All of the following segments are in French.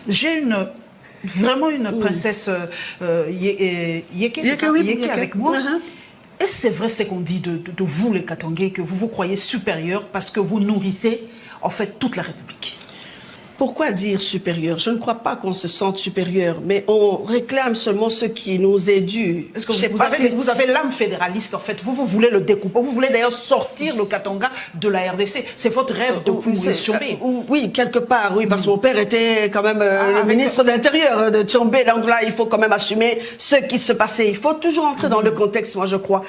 J'ai vraiment une princesse Yeke avec moi. Et c'est vrai ce qu'on dit de vous, les Katangais, que vous vous croyez supérieurs parce que vous nourrissez, en fait, toute la République. Pourquoi dire supérieur? Je ne crois pas qu'on se sente supérieur, mais on réclame seulement ce qui nous est dû. Est-ce que vous avez l'âme fédéraliste, en fait. Vous voulez le découper. Vous voulez d'ailleurs sortir le Katanga de la RDC. C'est votre rêve depuis Maurice Tshombe. Oui, quelque part, oui, parce que mon père était quand même le ministre de l'Intérieur de Tshombe. Donc là, il faut quand même assumer ce qui se passait. Il faut toujours entrer dans le contexte, moi, je crois.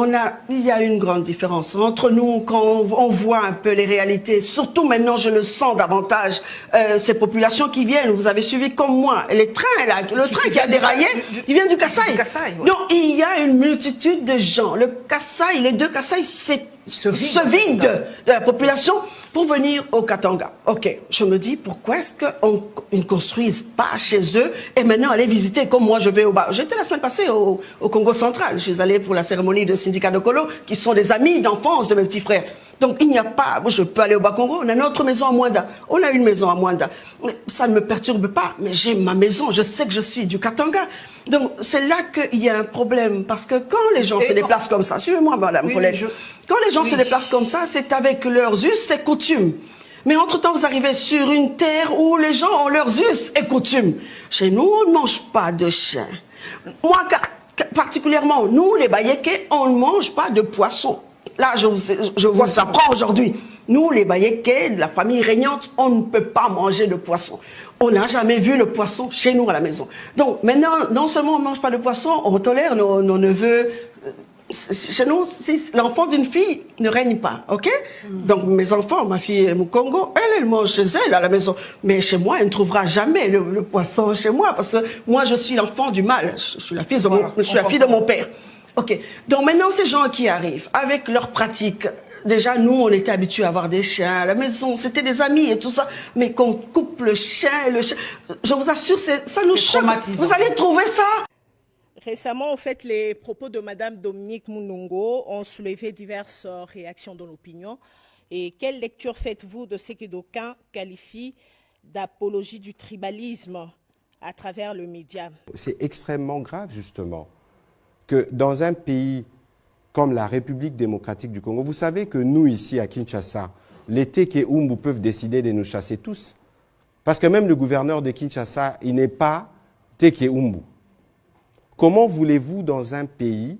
Il y a une grande différence entre nous quand on voit un peu les réalités. Surtout maintenant, je le sens davantage, ces populations qui viennent. Vous avez suivi comme moi. Les trains, là, le train qui a déraillé, il vient du Kasaï. Ouais. Donc, il y a une multitude de gens. Le Kasaï, les deux Kasaï se vident de la population pour venir au Katanga. Ok, je me dis, pourquoi est-ce qu'on ne construise pas chez eux et maintenant aller visiter comme moi je vais au bas. J'étais la semaine passée au Congo central. Je suis allée pour la cérémonie de syndicat de Kolo, qui sont des amis d'enfance de mes petits frères. Donc il n'y a pas, je peux aller au Bas-Congo, on a notre maison à Mwanda. On a une maison à Mwanda. Ça ne me perturbe pas, mais j'ai ma maison, je sais que je suis du Katanga. Donc c'est là qu'il y a un problème, parce que quand les gens se déplacent comme ça, suivez-moi madame Paulette, quand les gens se déplacent comme ça, c'est avec leurs us et coutumes. Mais entre-temps, vous arrivez sur une terre où les gens ont leurs us et coutumes. Chez nous, on ne mange pas de chien. Moi, particulièrement, nous, les Bayékés, on ne mange pas de poisson. Là, je vois ça prend aujourd'hui. Nous, les Bayékés, la famille régnante, on ne peut pas manger de poisson. On n'a jamais vu le poisson chez nous à la maison. Donc maintenant, non seulement on ne mange pas de poisson, on tolère nos neveux. Chez nous, l'enfant d'une fille ne règne pas, ok? Donc mes enfants, ma fille Mukongo, elle mange chez elle à la maison. Mais chez moi, elle ne trouvera jamais le poisson chez moi, parce que moi, je suis l'enfant du mal. Je suis la fille de mon père. Ok. Donc maintenant, ces gens qui arrivent avec leurs pratiques. Déjà, nous, on était habitués à avoir des chiens à la maison. C'était des amis et tout ça. Mais qu'on coupe le chien, je vous assure, ça nous choque. Vous allez trouver ça. Récemment, en fait, les propos de Madame Dominique Munongo ont soulevé diverses réactions dans l'opinion. Et quelle lecture faites-vous de ce que d'aucuns qualifient d'apologie du tribalisme à travers le média? C'est extrêmement grave, justement, que dans un pays comme la République démocratique du Congo, vous savez que nous, ici à Kinshasa, les Teke Umbu peuvent décider de nous chasser tous. Parce que même le gouverneur de Kinshasa, il n'est pas Teke Umbu. Comment voulez-vous, dans un pays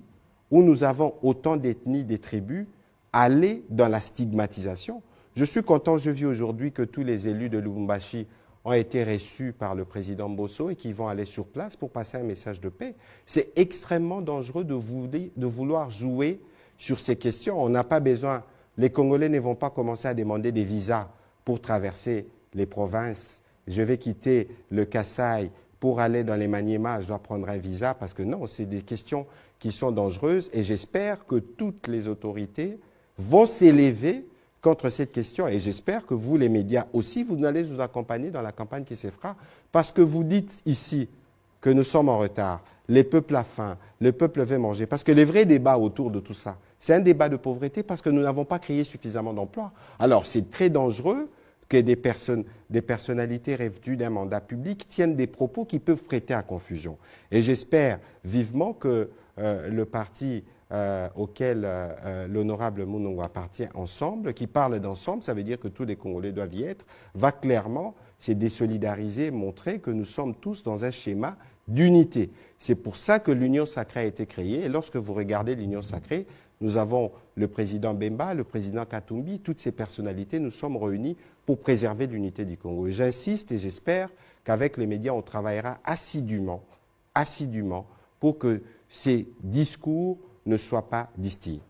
où nous avons autant d'ethnies, des tribus, aller dans la stigmatisation? Je suis content, je vis aujourd'hui que tous les élus de Lubumbashi ont été reçus par le président Bosso et qui vont aller sur place pour passer un message de paix. C'est extrêmement dangereux de vouloir jouer sur ces questions. On n'a pas besoin, les Congolais ne vont pas commencer à demander des visas pour traverser les provinces. Je vais quitter le Kasaï pour aller dans les Maniema, je dois prendre un visa, parce que non, c'est des questions qui sont dangereuses et j'espère que toutes les autorités vont s'élever contre cette question et j'espère que vous, les médias aussi, vous allez nous accompagner dans la campagne qui se fera, parce que vous dites ici que nous sommes en retard, les peuples à faim, le peuple veut manger, parce que le vrai débat autour de tout ça, c'est un débat de pauvreté parce que nous n'avons pas créé suffisamment d'emplois. Alors c'est très dangereux que des personnalités revêtues d'un mandat public tiennent des propos qui peuvent prêter à confusion. Et j'espère vivement que le parti auquel l'honorable Munongo appartient ensemble, qui parle d'ensemble, ça veut dire que tous les Congolais doivent y être, va clairement se désolidariser, montrer que nous sommes tous dans un schéma d'unité. C'est pour ça que l'Union sacrée a été créée. Et lorsque vous regardez l'Union sacrée, nous avons le président Bemba, le président Katumbi, toutes ces personnalités, nous sommes réunis pour préserver l'unité du Congo. Et j'insiste et j'espère qu'avec les médias, on travaillera assidûment pour que ces discours ne soient pas distillés.